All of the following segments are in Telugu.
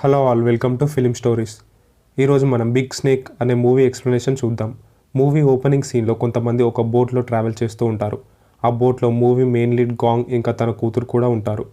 Hello all, welcome to film stories. ఈరోజు మనం బిగ్ స్నేక్ అనే మూవీ ఎక్స్ప్లెనేషన్ చూద్దాం. మూవీ ఓపెనింగ్ సీన్లో కొంతమంది ఒక బోట్లో ట్రావెల్ చేస్తూ ఉంటారు. ఆ బోట్లో మూవీ మెయిన్ లీడ్ గాంగ్ ఇంకా తన కూతురు కూడా ఉంటారు.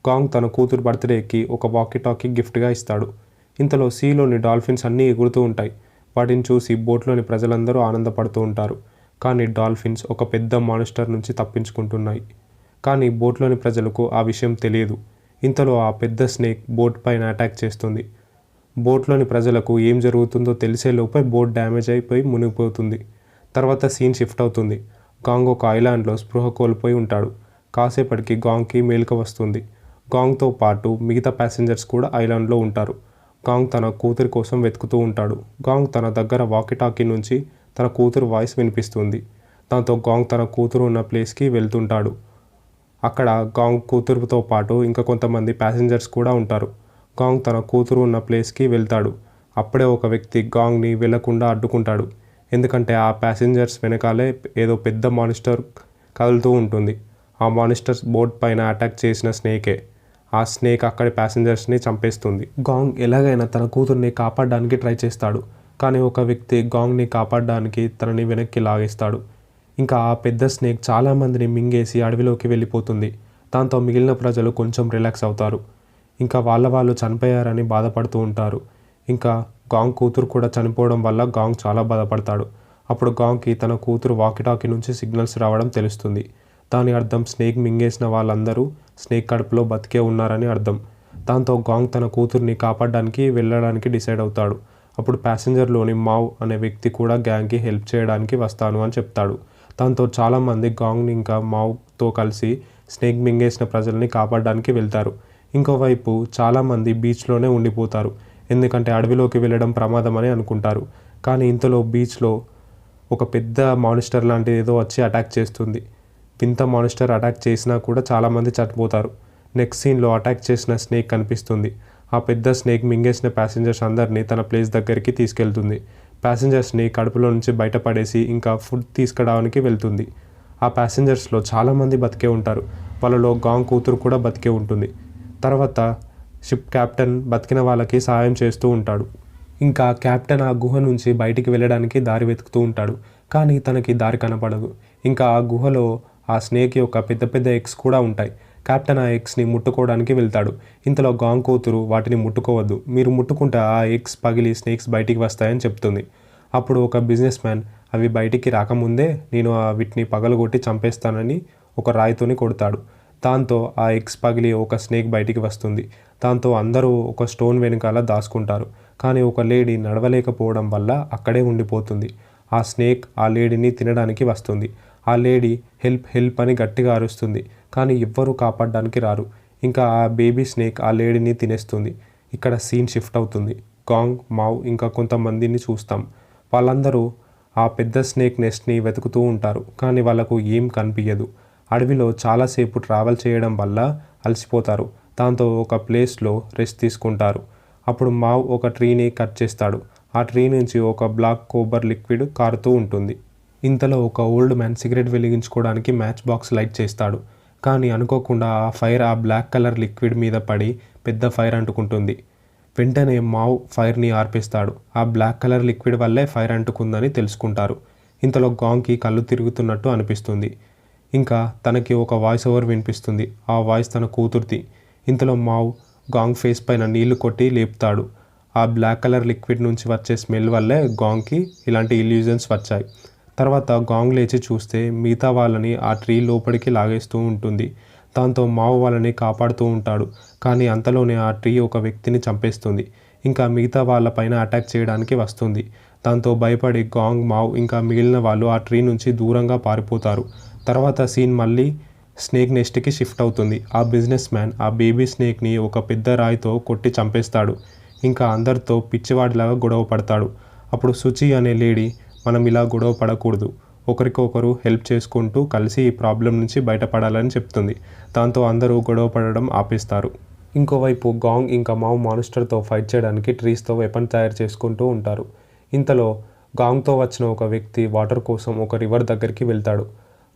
గాంగ్ తన కూతురు బర్త్డేకి ఒక వాకీ టాకీ గిఫ్ట్గా ఇస్తాడు. ఇంతలో సీలోని డాల్ఫిన్స్ అన్నీ ఎగురుతూ ఉంటాయి. వాటిని చూసి బోట్లోని ప్రజలందరూ ఆనందపడుతూ ఉంటారు. కానీ డాల్ఫిన్స్ ఒక పెద్ద మాన్స్టర్ నుంచి తప్పించుకుంటున్నాయి. కానీ బోట్లోని ప్రజలకు ఆ విషయం తెలియదు. ఇంతలో ఆ పెద్ద స్నేక్ బోట్ పైన అటాక్ చేస్తుంది. బోట్లోని ప్రజలకు ఏం జరుగుతుందో తెలిసేలోపే బోట్ డ్యామేజ్ అయిపోయి మునిగిపోతుంది. తర్వాత సీన్ షిఫ్ట్ అవుతుంది. గాంగ్ ఒక ఐలాండ్లో స్పృహ కోల్పోయి ఉంటాడు. కాసేపటికి గాంగ్కి మేలుక వస్తుంది. గాంగ్తో పాటు మిగతా ప్యాసింజర్స్ కూడా ఐలాండ్లో ఉంటారు. గాంగ్ తన కూతురి కోసం వెతుకుతూ ఉంటాడు. గాంగ్ తన దగ్గర వాకీటాకీ నుంచి తన కూతురు వాయిస్ వినిపిస్తుంది. దాంతో గాంగ్ తన కూతురు ఉన్న ప్లేస్కి వెళ్తుంటాడు. అక్కడ గాంగ్ కూతురుతో పాటు ఇంకా కొంతమంది ప్యాసింజర్స్ కూడా ఉంటారు. గాంగ్ తన కూతురు ఉన్న ప్లేస్కి వెళ్తాడు. అప్పుడే ఒక వ్యక్తి గాంగ్ని వెళ్లకుండా అడ్డుకుంటాడు. ఎందుకంటే ఆ ప్యాసింజర్స్ వెనకాలే ఏదో పెద్ద మాన్స్టర్ కదులుతూ ఉంటుంది. ఆ మాన్స్టర్స్ బోట్ పైన అటాక్ చేసిన స్నేకే. ఆ స్నేక్ అక్కడి ప్యాసింజర్స్ని చంపేస్తుంది. గాంగ్ ఎలాగైనా తన కూతుర్ని కాపాడడానికి ట్రై చేస్తాడు. కానీ ఒక వ్యక్తి గాంగ్ని కాపాడడానికి తనని వెనక్కి లాగేస్తాడు. ఇంకా ఆ పెద్ద స్నేక్ చాలామందిని మింగేసి అడవిలోకి వెళ్ళిపోతుంది. దాంతో మిగిలిన ప్రజలు కొంచెం రిలాక్స్ అవుతారు. ఇంకా వాళ్ళు చనిపోయారని బాధపడుతూ ఉంటారు. ఇంకా గాంగ్ కూతురు కూడా చనిపోవడం వల్ల గాంగ్ చాలా బాధపడతాడు. అప్పుడు గాంగ్కి తన కూతురు వాకీటాకీ నుంచి సిగ్నల్స్ రావడం తెలుస్తుంది. దాని అర్థం స్నేక్ మింగేసిన వాళ్ళందరూ స్నేక్ కడుపులో బతికే ఉన్నారని అర్థం. దాంతో గాంగ్ తన కూతుర్ని కాపాడడానికి వెళ్ళడానికి డిసైడ్ అవుతాడు. అప్పుడు ప్యాసింజర్లోని మావ్ అనే వ్యక్తి కూడా గ్యాంగ్కి హెల్ప్ చేయడానికి వస్తాను అని చెప్తాడు. దాంతో చాలామంది గాంగ్ని ఇంకా మావ్తో కలిసి స్నేక్ మింగేసిన ప్రజల్ని కాపాడడానికి వెళ్తారు. ఇంకోవైపు చాలామంది బీచ్లోనే ఉండిపోతారు. ఎందుకంటే అడవిలోకి వెళ్ళడం ప్రమాదమని అనుకుంటారు. కానీ ఇంతలో బీచ్లో ఒక పెద్ద మాన్స్టర్ లాంటిది ఏదో వచ్చి అటాక్ చేస్తుంది. వింత మాన్స్టర్ అటాక్ చేసినా కూడా చాలామంది చనిపోతారు. నెక్స్ట్ సీన్లో అటాక్ చేసిన స్నేక్ కనిపిస్తుంది. ఆ పెద్ద స్నేక్ మింగేసిన ప్యాసింజర్స్ అందరినీ తన ప్లేస్ దగ్గరికి తీసుకెళ్తుంది. ప్యాసింజర్స్ని కడుపులో నుంచి బయటపడేసి ఇంకా ఫుడ్ తీసుకురావడానికి వెళ్తుంది. ఆ ప్యాసింజర్స్లో చాలామంది బతికే ఉంటారు. వాళ్ళలో గాంగ్ కూతురు కూడా బతికే ఉంటుంది. తర్వాత షిప్ క్యాప్టెన్ బతికిన వాళ్ళకి సహాయం చేస్తూ ఉంటాడు. ఇంకా క్యాప్టెన్ ఆ గుహ నుంచి బయటికి వెళ్ళడానికి దారి వెతుకుతూ ఉంటాడు. కానీ తనకి దారి కనపడదు. ఇంకా ఆ గుహలో ఆ స్నేక్ యొక్క పెద్ద పెద్ద ఎగ్స్ కూడా ఉంటాయి. క్యాప్టెన్ ఆ ఎగ్స్ని ముట్టుకోవడానికి వెళ్తాడు. ఇంతలో గాంగ్ కూతురు వాటిని ముట్టుకోవద్దు, మీరు ముట్టుకుంటే ఆ ఎగ్స్ పగిలి స్నేక్స్ బయటికి వస్తాయని చెప్తుంది. అప్పుడు ఒక బిజినెస్ మ్యాన్ అవి బయటికి రాకముందే నేను వీటిని పగలగొట్టి చంపేస్తానని ఒక రాయితోని కొడతాడు. దాంతో ఆ ఎగ్స్ పగిలి ఒక స్నేక్ బయటికి వస్తుంది. దాంతో అందరూ ఒక స్టోన్ వెనకాల దాచుకుంటారు. కానీ ఒక లేడీ నడవలేకపోవడం వల్ల అక్కడే ఉండిపోతుంది. ఆ స్నేక్ ఆ లేడీని తినడానికి వస్తుంది. ఆ లేడీ హెల్ప్ హెల్ప్ అని గట్టిగా అరుస్తుంది. కానీ ఎవ్వరూ కాపాడడానికి రారు. ఇంకా ఆ బేబీ స్నేక్ ఆ లేడీని తినేస్తుంది. ఇక్కడ సీన్ షిఫ్ట్ అవుతుంది. గాంగ్, మావ్ ఇంకా కొంతమందిని చూస్తాం. వాళ్ళందరూ ఆ పెద్ద స్నేక్ నెస్ట్ని వెతుకుతూ ఉంటారు. కానీ వాళ్ళకు ఏం కనిపించదు. అడవిలో చాలాసేపు ట్రావెల్ చేయడం వల్ల అలసిపోతారు. దాంతో ఒక ప్లేస్లో రెస్ట్ తీసుకుంటారు. అప్పుడు మావ్ ఒక ట్రీని కట్ చేస్తాడు. ఆ ట్రీ నుంచి ఒక బ్లాక్ కోబర్ లిక్విడ్ కారుతూ ఉంటుంది. ఇంతలో ఒక ఓల్డ్ మ్యాన్ సిగరెట్ వెలిగించుకోవడానికి మ్యాచ్ బాక్స్ లైట్ చేస్తాడు. కానీ అనుకోకుండా ఆ ఫైర్ ఆ బ్లాక్ కలర్ లిక్విడ్ మీద పడి పెద్ద ఫైర్ అంటుకుంటుంది. వెంటనే మావ్ ఫైర్ని ఆర్పేస్తాడు. ఆ బ్లాక్ కలర్ లిక్విడ్ వల్లే ఫైర్ అంటుకుందని తెలుసుకుంటారు. ఇంతలో గాంగ్కి కళ్ళు తిరుగుతున్నట్టు అనిపిస్తుంది. ఇంకా తనకి ఒక వాయిస్ ఓవర్ వినిపిస్తుంది. ఆ వాయిస్ తన కూతుర్ది. ఇంతలో మావ్ గాంగ్ ఫేస్ పైన నీళ్లు కొట్టి లేపుతాడు. ఆ బ్లాక్ కలర్ లిక్విడ్ నుంచి వచ్చే స్మెల్ వల్లే గాంగ్కి ఇలాంటి ఇల్యూజన్స్ వచ్చాయి. తర్వాత గాంగ్ లేచి చూస్తే మిగతా వాళ్ళని ఆ ట్రీ లోపలికి లాగేస్తూ ఉంటుంది. దాంతో మావ్ వాళ్ళని కాపాడుతూ ఉంటాడు. కానీ అంతలోనే ఆ ట్రీ ఒక వ్యక్తిని చంపేస్తుంది. ఇంకా మిగతా వాళ్ళపైన అటాక్ చేయడానికి వస్తుంది. దాంతో భయపడి గాంగ్, మావ్ ఇంకా మిగిలిన వాళ్ళు ఆ ట్రీ నుంచి దూరంగా పారిపోతారు. తర్వాత సీన్ మళ్ళీ స్నేక్ నెస్ట్కి షిఫ్ట్ అవుతుంది. ఆ బిజినెస్ మ్యాన్ ఆ బేబీ స్నేక్ని ఒక పెద్ద రాయితో కొట్టి చంపేస్తాడు. ఇంకా అందరితో పిచ్చివాడిలాగా గొడవ పడతాడు. అప్పుడు సుచి అనే లేడీ, మనం ఇలా గొడవ పడకూడదు, ఒకరికొకరు హెల్ప్ చేసుకుంటూ కలిసి ఈ ప్రాబ్లం నుంచి బయటపడాలని చెప్తుంది. దాంతో అందరూ గొడవ పడడం ఆపేస్తారు. ఇంకోవైపు గాంగ్ ఇంకా మావ్ మాన్స్టర్తో ఫైట్ చేయడానికి ట్రీస్తో వెపన్ తయారు చేసుకుంటూ ఉంటారు. ఇంతలో గాంగ్తో వచ్చిన ఒక వ్యక్తి వాటర్ కోసం ఒక రివర్ దగ్గరికి వెళ్తాడు.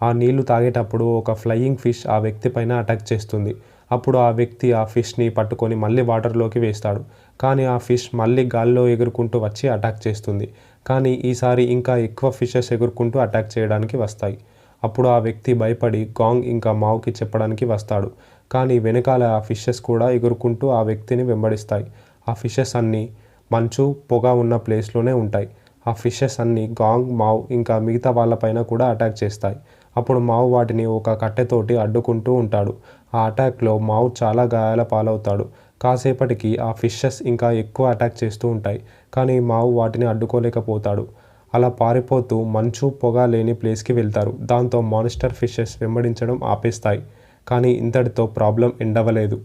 ఆ నీళ్లు తాగేటప్పుడు ఒక ఫ్లయింగ్ ఫిష్ ఆ వ్యక్తి పైన అటాక్ చేస్తుంది. అప్పుడు ఆ వ్యక్తి ఆ ఫిష్ని పట్టుకొని మళ్ళీ వాటర్లోకి వేస్తాడు. కానీ ఆ ఫిష్ మళ్ళీ గాల్లో ఎగురుకుంటూ వచ్చి అటాక్ చేస్తుంది. కానీ ఈసారి ఇంకా ఎక్కువ ఫిషెస్ ఎగురుకుంటూ అటాక్ చేయడానికి వస్తాయి. అప్పుడు ఆ వ్యక్తి భయపడి గాంగ్ ఇంకా మావ్కి చెప్పడానికి వస్తాడు. కానీ వెనకాల ఆ ఫిషెస్ కూడా ఎగురుకుంటూ ఆ వ్యక్తిని వెంబడిస్తాయి. ఆ ఫిషెస్ అన్నీ మంచు పొగ ఉన్న ప్లేస్లోనే ఉంటాయి. ఆ ఫిషెస్ అన్నీ గాంగ్, మావ్ ఇంకా మిగతా వాళ్ళపైన కూడా అటాక్ చేస్తాయి. అప్పుడు మావ్ వాటిని ఒక కట్టెతోటి అడ్డుకుంటూ ఉంటాడు. ఆ అటాక్లో మావ్ చాలా గాయాల పాలవుతాడు. కాసేపటికి ఆ ఫిషెస్ ఇంకా ఎక్కువ అటాక్ చేస్తూ ఉంటాయి. కానీ మావ్ వాటిని అడ్డుకోలేకపోతాడు. అలా పారిపోతూ మంచు పొగ లేని ప్లేస్కి వెళ్తారు. దాంతో మాన్స్టర్ ఫిషెస్ వెంబడించడం ఆపేస్తాయి. కానీ ఇంతటితో ప్రాబ్లం ఎండ్ అవ్వలేదు.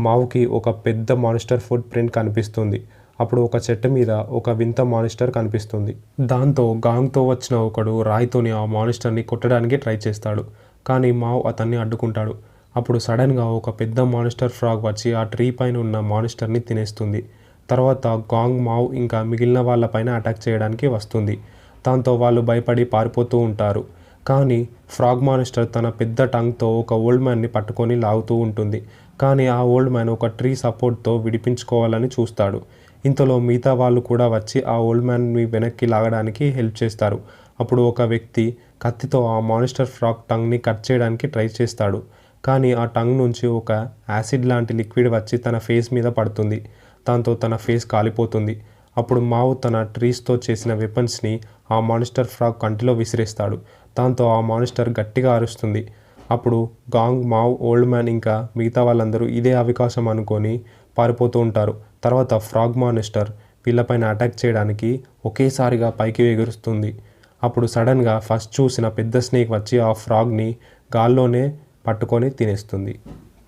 మావ్కి ఒక పెద్ద మాన్స్టర్ ఫుట్ ప్రింట్ కనిపిస్తుంది. అప్పుడు ఒక చెట్టు మీద ఒక వింత మాన్స్టర్ కనిపిస్తుంది. దాంతో గాంగ్తో వచ్చిన ఒకడు రాయితోని ఆ మాన్స్టర్ని కొట్టడానికి ట్రై చేస్తాడు. కానీ మావ్ అతన్ని అడ్డుకుంటాడు. అప్పుడు సడన్గా ఒక పెద్ద మాన్స్టర్ ఫ్రాగ్ వచ్చి ఆ ట్రీ పైన ఉన్న మాన్స్టర్ని తినేస్తుంది. తర్వాత గాంగ్, మావ్ ఇంకా మిగిలిన వాళ్ళపైన అటాక్ చేయడానికి వస్తుంది. దాంతో వాళ్ళు భయపడి పారిపోతూ ఉంటారు. కానీ ఫ్రాగ్ మాన్స్టర్ తన పెద్ద టంగ్తో ఒక ఓల్డ్ మ్యాన్ని పట్టుకొని లాగుతూ ఉంటుంది. కానీ ఆ ఓల్డ్ మ్యాన్ ఒక ట్రీ సపోర్ట్తో విడిపించుకోవాలని చూస్తాడు. ఇంతలో మిగతా వాళ్ళు కూడా వచ్చి ఆ ఓల్డ్ మ్యాన్ని వెనక్కి లాగడానికి హెల్ప్ చేస్తారు. అప్పుడు ఒక వ్యక్తి కత్తితో ఆ మాన్స్టర్ ఫ్రాగ్ టంగ్ని కట్ చేయడానికి ట్రై చేస్తాడు. కానీ ఆ టంగ్ నుంచి ఒక యాసిడ్ లాంటి లిక్విడ్ వచ్చి తన ఫేస్ మీద పడుతుంది. దాంతో తన ఫేస్ కాలిపోతుంది. అప్పుడు మావ్ తన ట్రీస్తో చేసిన వెపన్స్ని ఆ మాన్స్టర్ ఫ్రాగ్ కంటిలో విసిరేస్తాడు. దాంతో ఆ మాన్స్టర్ గట్టిగా అరుస్తుంది. అప్పుడు గాంగ్, మావ్, ఓల్డ్ మ్యాన్ ఇంకా మిగతా వాళ్ళందరూ ఇదే అవకాశం అనుకొని పారిపోతూ ఉంటారు. తర్వాత ఫ్రాగ్ మాన్స్టర్ వీళ్ళపైన అటాక్ చేయడానికి ఒకేసారిగా పైకి ఎగురుస్తుంది. అప్పుడు సడన్గా ఫస్ట్ చూసిన పెద్ద స్నేక్ వచ్చి ఆ ఫ్రాగ్ని గాల్లోనే పట్టుకొని తినేస్తుంది.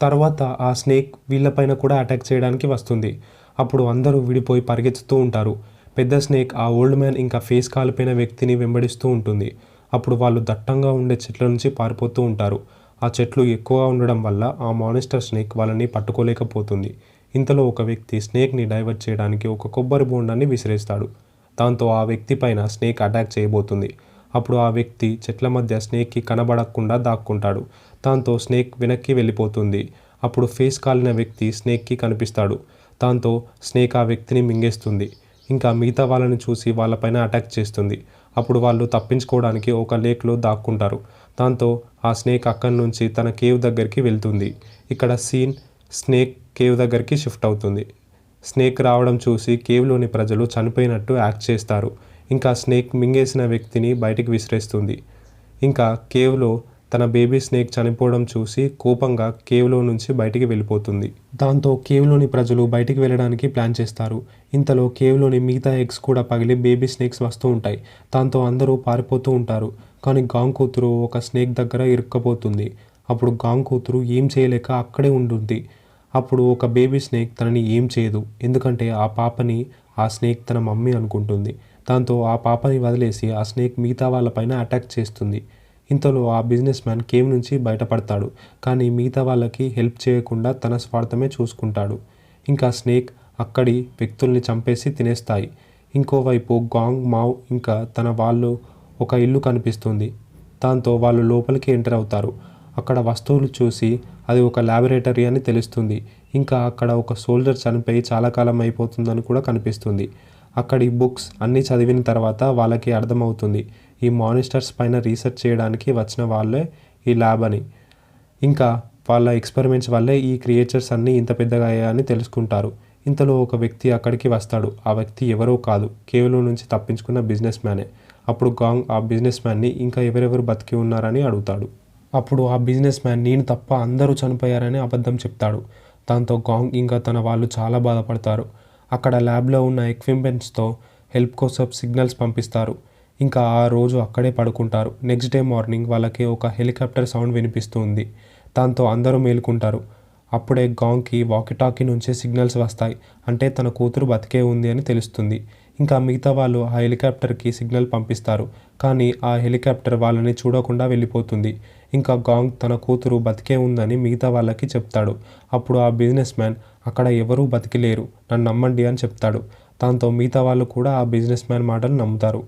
తర్వాత ఆ స్నేక్ వీళ్ళపైన కూడా అటాక్ చేయడానికి వస్తుంది. అప్పుడు అందరూ విడిపోయి పరిగెత్తుతూ ఉంటారు. పెద్ద స్నేక్ ఆ ఓల్డ్ మ్యాన్ ఇంకా ఫేస్ కాలిపోయిన వ్యక్తిని వెంబడిస్తూ ఉంటుంది. అప్పుడు వాళ్ళు దట్టంగా ఉండే చెట్ల నుంచి పారిపోతూ ఉంటారు. ఆ చెట్లు ఎక్కువగా ఉండడం వల్ల ఆ మాన్స్టర్ స్నేక్ వాళ్ళని పట్టుకోలేకపోతుంది. ఇంతలో ఒక వ్యక్తి స్నేక్ని డైవర్ట్ చేయడానికి ఒక కొబ్బరి బోండాన్ని విసిరేస్తాడు. దాంతో ఆ వ్యక్తి పైన స్నేక్ అటాక్ చేయబోతుంది. అప్పుడు ఆ వ్యక్తి చెట్ల మధ్య స్నేక్కి కనబడకుండా దాక్కుంటాడు. దాంతో స్నేక్ వెనక్కి వెళ్ళిపోతుంది. అప్పుడు ఫేస్ కాలిన వ్యక్తి స్నేక్కి కనిపిస్తాడు. దాంతో స్నేక్ ఆ వ్యక్తిని మింగేస్తుంది. ఇంకా మిగతా వాళ్ళని చూసి వాళ్ళపైన అటాక్ చేస్తుంది. అప్పుడు వాళ్ళు తప్పించుకోవడానికి ఒక లేక్లో దాక్కుంటారు. దాంతో ఆ స్నేక్ అక్కడి నుంచి తన కేవ్ దగ్గరికి వెళ్తుంది. ఇక్కడ సీన్ స్నేక్ కేవ్ దగ్గరికి షిఫ్ట్ అవుతుంది. స్నేక్ రావడం చూసి కేవ్లోని ప్రజలు చనిపోయినట్టు యాక్ట్ చేస్తారు. ఇంకా స్నేక్ మింగేసిన వ్యక్తిని బయటికి విసిరేస్తుంది. ఇంకా కేవ్లో తన బేబీ స్నేక్ చనిపోవడం చూసి కోపంగా కేవ్లో నుంచి బయటికి వెళ్ళిపోతుంది. దాంతో కేవ్లోని ప్రజలు బయటికి వెళ్ళడానికి ప్లాన్ చేస్తారు. ఇంతలో కేవ్లోని మిగతా ఎగ్స్ కూడా పగిలి బేబీ స్నేక్స్ వస్తూ ఉంటాయి. దాంతో అందరూ పారిపోతూ ఉంటారు. కానీ గాంగ్ కూతురు ఒక స్నేక్ దగ్గర ఇరుక్కపోతుంది. అప్పుడు గాంగ్ కూతురు ఏం చేయలేక అక్కడే ఉంటుంది. అప్పుడు ఒక బేబీ స్నేక్ తనని ఏం చేయదు. ఎందుకంటే ఆ పాపని ఆ స్నేక్ తన మమ్మీ అనుకుంటుంది. దాంతో ఆ పాపని వదిలేసి ఆ స్నేక్ మిగతా వాళ్ళపైన అటాక్ చేస్తుంది. ఇంతలో ఆ బిజినెస్ మ్యాన్ కేవ్ నుంచి బయటపడతాడు. కానీ మిగతా వాళ్ళకి హెల్ప్ చేయకుండా తన స్వార్థమే చూసుకుంటాడు. ఇంకా స్నేక్ అక్కడి వ్యక్తుల్ని చంపేసి తినేస్తాయి. ఇంకోవైపు గాంగ్, మావ్ ఇంకా తన వాళ్ళు ఒక ఇల్లు కనిపిస్తుంది. దాంతో వాళ్ళు లోపలికి ఎంటర్ అవుతారు. అక్కడ వస్తువులు చూసి అది ఒక ల్యాబొరేటరీ అని తెలుస్తుంది. ఇంకా అక్కడ ఒక సోల్జర్ చనిపోయి చాలా కాలం అయిపోతుందని కూడా కనిపిస్తుంది. అక్కడి బుక్స్ అన్నీ చదివిన తర్వాత వాళ్ళకి అర్థమవుతుంది ఈ మాన్స్టర్స్ పైన రీసెర్చ్ చేయడానికి వచ్చిన వాళ్ళే ఈ ల్యాబ్ అని. ఇంకా వాళ్ళ ఎక్స్పెరిమెంట్స్ వల్లే ఈ క్రియేచర్స్ అన్నీ ఇంత పెద్దగా అయ్యాయని తెలుసుకుంటారు. ఇంతలో ఒక వ్యక్తి అక్కడికి వస్తాడు. ఆ వ్యక్తి ఎవరో కాదు, కేవ్లో నుంచి తప్పించుకున్న బిజినెస్ మ్యానే. అప్పుడు గాంగ్ ఆ బిజినెస్ మ్యాన్ని ఇంకా ఎవరెవరు బతికి ఉన్నారని అడుగుతాడు. అప్పుడు ఆ బిజినెస్ మ్యాన్ నేను తప్ప అందరూ చనిపోయారని అబద్ధం చెప్తాడు. దాంతో గాంగ్ ఇంకా తన వాళ్ళు చాలా బాధపడతారు. అక్కడ ల్యాబ్లో ఉన్న ఎక్విప్మెంట్స్తో హెల్ప్ కోసం సిగ్నల్స్ పంపిస్తారు. ఇంకా ఆ రోజు అక్కడే పడుకుంటారు. నెక్స్ట్ డే మార్నింగ్ వాళ్ళకి ఒక హెలికాప్టర్ సౌండ్ వినిపిస్తుంది. దాంతో అందరూ మేలుకుంటారు. అప్పుడే గాంగ్కి వాకీటాకీ నుంచి సిగ్నల్స్ వస్తాయి. అంటే తన కూతురు బతికే ఉంది అని తెలుస్తుంది. ఇంకా మిగతా వాళ్ళు ఆ హెలికాప్టర్కి సిగ్నల్ పంపిస్తారు. కానీ ఆ హెలికాప్టర్ వాళ్ళని చూడకుండా వెళ్ళిపోతుంది. ఇంకా గాంగ్ తన కూతురు బతికే ఉందని మిగతా వాళ్ళకి చెప్తాడు. అప్పుడు ఆ బిజినెస్ మ్యాన్ అక్కడ ఎవరూ బతికిలేరు, నన్ను నమ్మండి అని చెప్తాడు. దాంతో మిగతా వాళ్ళు కూడా ఆ బిజినెస్ మ్యాన్ మాటలు నమ్ముతారు.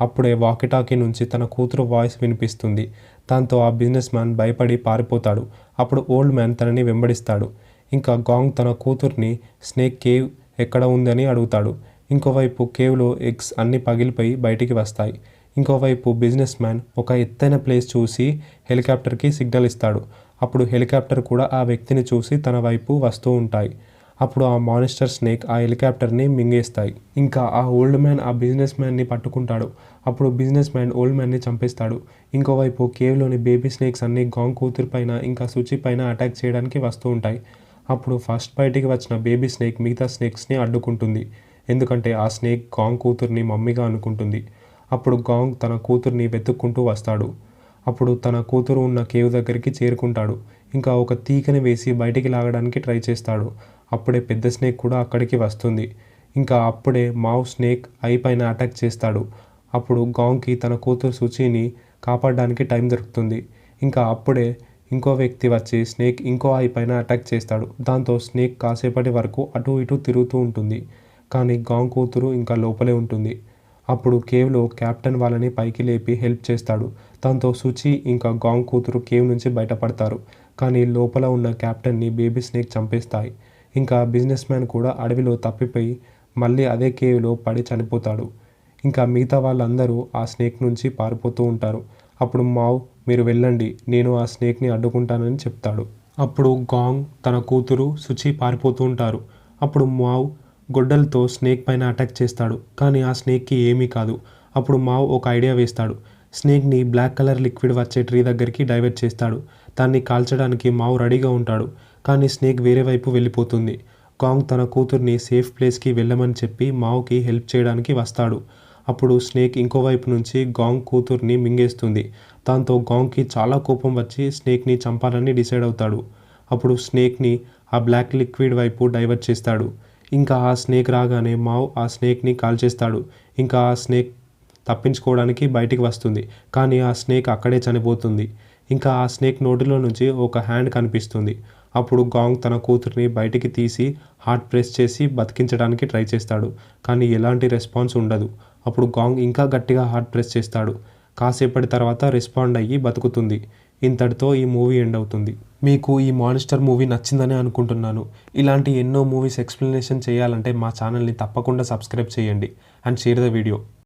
అప్పుడే వాకీటాకీ నుంచి తన కూతురు వాయిస్ వినిపిస్తుంది. దాంతో ఆ బిజినెస్ మ్యాన్ భయపడి పారిపోతాడు. అప్పుడు ఓల్డ్ మ్యాన్ తనని వెంబడిస్తాడు. ఇంకా గాంగ్ తన కూతుర్ని స్నేక్ కేవ్ ఎక్కడ ఉందని అడుగుతాడు. ఇంకోవైపు కేవ్లో ఎగ్స్ అన్నీ పగిలిపోయి బయటికి వస్తాయి. ఇంకోవైపు బిజినెస్ మ్యాన్ ఒక ఎత్తైన ప్లేస్ చూసి హెలికాప్టర్కి సిగ్నల్ ఇస్తాడు. అప్పుడు హెలికాప్టర్ కూడా ఆ వ్యక్తిని చూసి తన వైపు వస్తూ ఉంటాయి. అప్పుడు ఆ మానిస్టర్ స్నేక్ ఆ హెలికాప్టర్ని మింగేస్తాయి. ఇంకా ఆ ఓల్డ్ మ్యాన్ ఆ బిజినెస్ మ్యాన్ని పట్టుకుంటాడు. అప్పుడు బిజినెస్ మ్యాన్ ఓల్డ్ మ్యాన్ని చంపేస్తాడు. ఇంకోవైపు కేవ్లోని బేబీ స్నేక్స్ అన్నీ గాంగ్ కూతురు పైన ఇంకా శుచి పైన అటాక్ చేయడానికి వస్తూ ఉంటాయి. అప్పుడు ఫస్ట్ బయటికి వచ్చిన బేబీ స్నేక్ మిగతా స్నేక్స్ని అడ్డుకుంటుంది. ఎందుకంటే ఆ స్నేక్ గాంగ్ కూతుర్ని మమ్మీగా అనుకుంటుంది. అప్పుడు గాంగ్ తన కూతుర్ని వెతుక్కుంటూ వస్తాడు. అప్పుడు తన కూతురు ఉన్న కేవ్ దగ్గరికి చేరుకుంటాడు. ఇంకా ఒక తీగని వేసి బయటికి లాగడానికి ట్రై చేస్తాడు. అప్పుడే పెద్ద స్నేక్ కూడా అక్కడికి వస్తుంది. ఇంకా అప్పుడే మావ్ స్నేక్ ఐ పైన అటాక్ చేస్తాడు. అప్పుడు గాంగ్కి తన కూతురు శుచిని కాపాడడానికి టైం దొరుకుతుంది. ఇంకా అప్పుడే ఇంకో వ్యక్తి వచ్చి స్నేక్ ఇంకో ఐ పైన అటాక్ చేస్తాడు. దాంతో స్నేక్ కాసేపటి వరకు అటు ఇటు తిరుగుతూ ఉంటుంది. కానీ గాంగ్ కూతురు ఇంకా లోపలే ఉంటుంది. అప్పుడు కేవ్లో కెప్టెన్ వాళ్ళని పైకి లేపి హెల్ప్ చేస్తాడు. దాంతో శుచి ఇంకా గాంగ్ కూతురు కేవ్ నుంచి బయటపడతారు. కానీ లోపల ఉన్న కెప్టెన్ని బేబీ స్నేక్ చంపేస్తాయి. ఇంకా బిజినెస్ మ్యాన్ కూడా అడవిలో తప్పిపోయి మళ్ళీ అదే కేవ్లో పడి చనిపోతాడు. ఇంకా మిగతా వాళ్ళందరూ ఆ స్నేక్ నుంచి పారిపోతూ ఉంటారు. అప్పుడు మావ్ మీరు వెళ్ళండి, నేను ఆ స్నేక్ని అడ్డుకుంటానని చెప్తాడు. అప్పుడు గాంగ్ తన కూతురు శుచి పారిపోతూ ఉంటారు. అప్పుడు మావ్ గొడ్డలతో స్నేక్ పైన అటాక్ చేస్తాడు. కానీ ఆ స్నేక్కి ఏమీ కాదు. అప్పుడు మావ్ ఒక ఐడియా వేస్తాడు. స్నేక్ని బ్లాక్ కలర్ లిక్విడ్ వచ్చే ట్రీ దగ్గరికి డైవర్ట్ చేస్తాడు. దాన్ని కాల్చడానికి మావ్ రెడీగా ఉంటాడు. కానీ స్నేక్ వేరే వైపు వెళ్ళిపోతుంది. గాంగ్ తన కూతుర్ని సేఫ్ ప్లేస్కి వెళ్ళమని చెప్పి మావ్కి హెల్ప్ చేయడానికి వస్తాడు. అప్పుడు స్నేక్ ఇంకోవైపు నుంచి గాంగ్ కూతుర్ని మింగేస్తుంది. దాంతో గాంగ్కి చాలా కోపం వచ్చి స్నేక్ని చంపాలని డిసైడ్ అవుతాడు. అప్పుడు స్నేక్ని ఆ బ్లాక్ లిక్విడ్ వైపు డైవర్ట్ చేస్తాడు. ఇంకా ఆ స్నేక్ రాగానే మావ్ ఆ స్నేక్ని కాల్చేస్తాడు. ఇంకా ఆ స్నేక్ తప్పించుకోవడానికి బయటికి వస్తుంది. కానీ ఆ స్నేక్ అక్కడే చనిపోతుంది. ఇంకా ఆ స్నేక్ నోటిలో నుంచి ఒక హ్యాండ్ కనిపిస్తుంది. అప్పుడు గాంగ్ తన కూతుర్ని బయటికి తీసి హార్ట్ ప్రెస్ చేసి బతికించడానికి ట్రై చేస్తాడు. కానీ ఎలాంటి రెస్పాన్స్ ఉండదు. అప్పుడు గాంగ్ ఇంకా గట్టిగా హార్ట్ ప్రెస్ చేస్తాడు. కాసేపటి తర్వాత రెస్పాండ్ అయ్యి బతుకుతుంది. ఇంతటితో ఈ మూవీ ఎండ్ అవుతుంది. మీకు ఈ మానిస్టర్ మూవీ నచ్చిందని అనుకుంటున్నాను. ఇలాంటి ఎన్నో మూవీస్ ఎక్స్ప్లెనేషన్ చేయాలంటే మా ఛానల్ని తప్పకుండా సబ్స్క్రైబ్ చేయండి అండ్ షేర్ ద వీడియో.